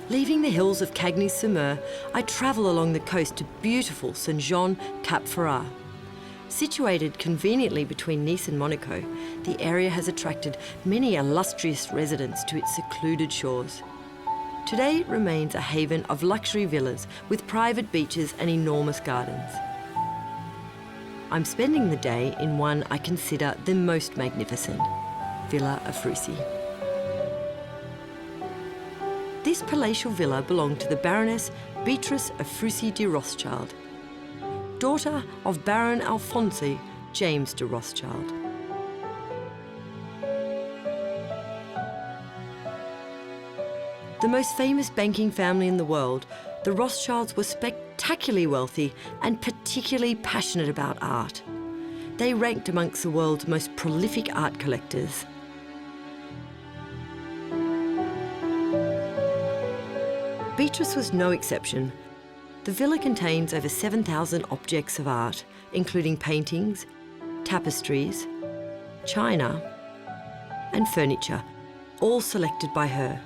Leaving the hills of Cagny-sur-Mer, I travel along the coast to beautiful Saint-Jean-Cap-Ferrat. Situated conveniently between Nice and Monaco, the area has attracted many illustrious residents to its secluded shores. Today it remains a haven of luxury villas with private beaches and enormous gardens. I'm spending the day in one I consider the most magnificent, Villa Ephrussi. This palatial villa belonged to the Baroness Beatrice Ephrussi de Rothschild, daughter of Baron Alphonse James de Rothschild. The most famous banking family in the world, the Rothschilds were spectacularly wealthy and particularly passionate about art. They ranked amongst the world's most prolific art collectors. Beatrice was no exception. The villa contains over 7,000 objects of art, including paintings, tapestries, china, and furniture, all selected by her.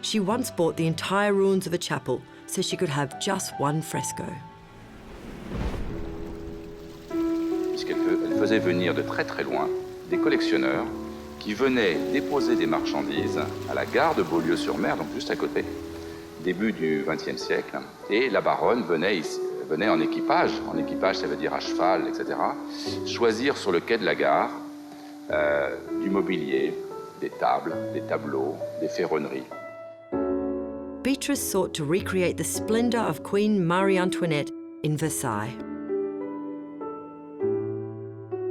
She once bought the entire ruins of a chapel so she could have just one fresco. Elle faisait venir de très très loin des collectionneurs qui venaient déposer des marchandises à la gare de Beaulieu-sur-Mer, donc juste à côté, début du XXe siècle. Et la baronne venait en équipage ça veut dire à cheval, etc., choisir sur le quai de la gare du mobilier, des tables, des tableaux, des ferronneries. Beatrice sought to recreate the splendour of Queen Marie Antoinette in Versailles.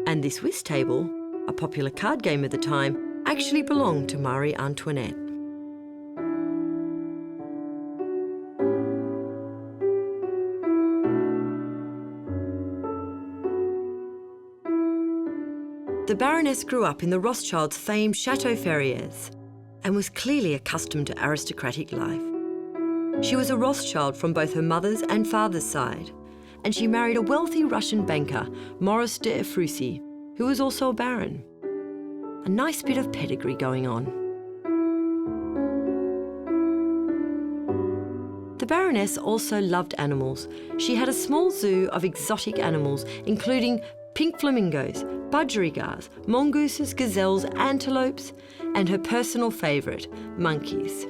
And this whist table, a popular card game of the time, actually belonged to Marie Antoinette. The Baroness grew up in the Rothschilds' famed Chateau Ferrières and was clearly accustomed to aristocratic life. She was a Rothschild from both her mother's and father's side, and she married a wealthy Russian banker, Maurice de Ephrussi, who was also a baron. A nice bit of pedigree going on. The Baroness also loved animals. She had a small zoo of exotic animals, including pink flamingos, budgerigars, mongooses, gazelles, antelopes, and her personal favourite, monkeys.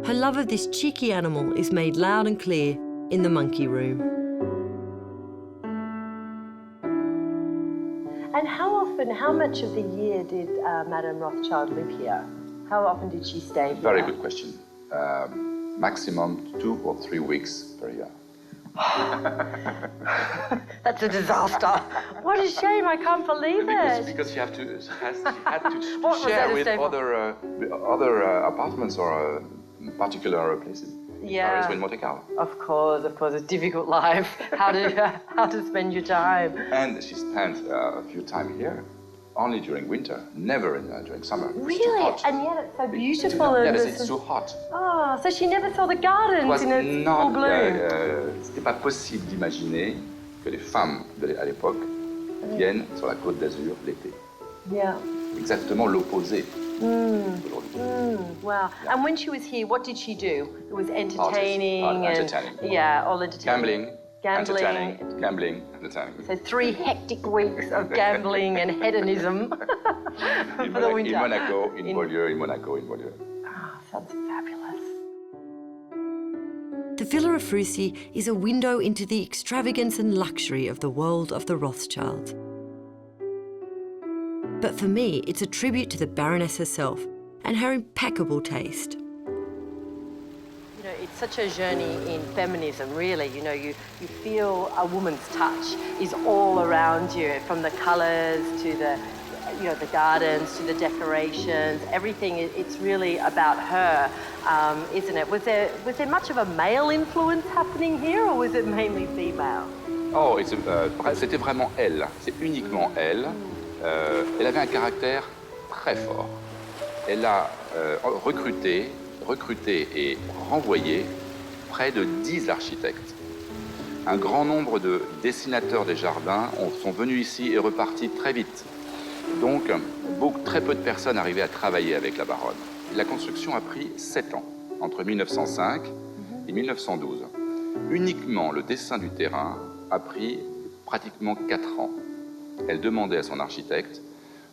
Her love of this cheeky animal is made loud and clear in the monkey room. And how much of the year did Madame Rothschild live here? How often did she stay here? Very good question. Maximum 2 or 3 weeks per year. That's a disaster. What a shame, I can't believe it. Because she had to share with other apartments or particular places. Yeah. Paris, Monte Carlo. Of course, a difficult life. How to spend your time. And she spent a few time here, only during winter, never during summer. Really? And yet it's so beautiful. Yes, it's too hot. Oh, so she never saw the gardens in its full bloom. C'était pas possible d'imaginer que les femmes à l'époque viennent sur la Côte d'Azur l'été. Yeah. Exactement l'opposé. Wow. Yeah. And when she was here, what did she do? It was entertaining. Entertaining. Yeah, all entertaining. Gambling, entertaining. So 3 hectic weeks of gambling and hedonism for the winter. In Monaco, in Beaulieu. Oh, sounds fabulous. The Villa Ephrussi is a window into the extravagance and luxury of the world of the Rothschilds. But for me, it's a tribute to the Baroness herself and her impeccable taste. You know, it's such a journey in feminism, really. You know, you feel a woman's touch is all around you, from the colours to the gardens to the decorations, everything. It's really about her, isn't it? Was there much of a male influence happening here, or was it mainly female? Oh, c'était vraiment elle. C'est uniquement elle. Elle avait un caractère très fort. Elle a recruté et renvoyé près de 10 architectes. Un grand nombre de dessinateurs des jardins sont venus ici et repartis très vite. Donc, très peu de personnes arrivaient à travailler avec la baronne. La construction a pris 7 ans. entre 1905 et 1912. Uniquement le dessin du terrain a pris pratiquement 4 ans. Elle demandait à son architecte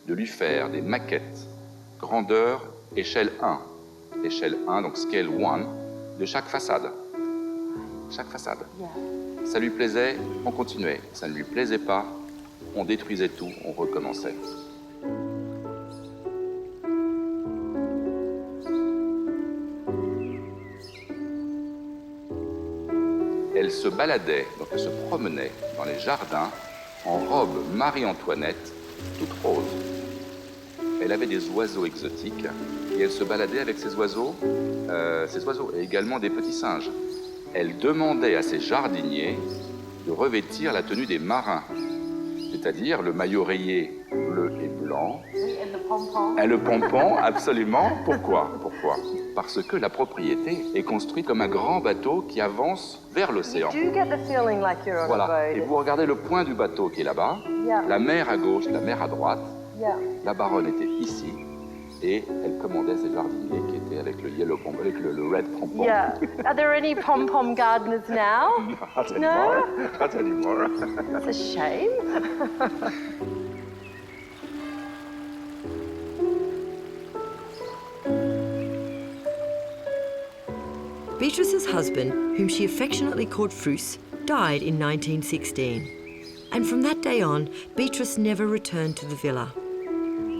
de lui faire des maquettes grandeur échelle 1. Échelle 1, donc scale 1, de chaque façade. Chaque façade. Ça lui plaisait, on continuait. Ça ne lui plaisait pas, on détruisait tout, on recommençait. Elle se baladait, donc elle se promenait dans les jardins en robe Marie-Antoinette, toute rose. Elle avait des oiseaux exotiques et elle se baladait avec ces oiseaux et également des petits singes. Elle demandait à ses jardiniers de revêtir la tenue des marins, c'est-à-dire le maillot rayé bleu et blanc. And the pom-pom. Et le pompon, absolument. Pourquoi? Parce que la propriété est construite comme un grand bateau qui avance vers l'océan. You do get the feeling like you're on a Voilà. Et boat. vous regardez le point du bateau qui est là-bas, Yeah. la mer à gauche, la mer à droite. Yeah. La baronne était ici et elle commandait ses jardiniers qui étaient avec le yellow pompon, avec le red pompon. Yeah. Are there any pom-pom gardeners now? Not anymore. Not anymore. That's a shame. Beatrice's husband, whom she affectionately called Frus, died in 1916. And from that day on, Beatrice never returned to the villa.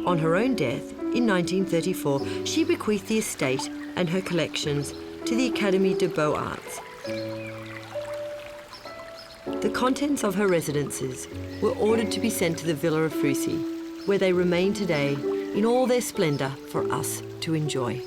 On her own death, in 1934, she bequeathed the estate and her collections to the Académie des Beaux-Arts. The contents of her residences were ordered to be sent to the Villa of Frusi, where they remain today in all their splendour for us to enjoy.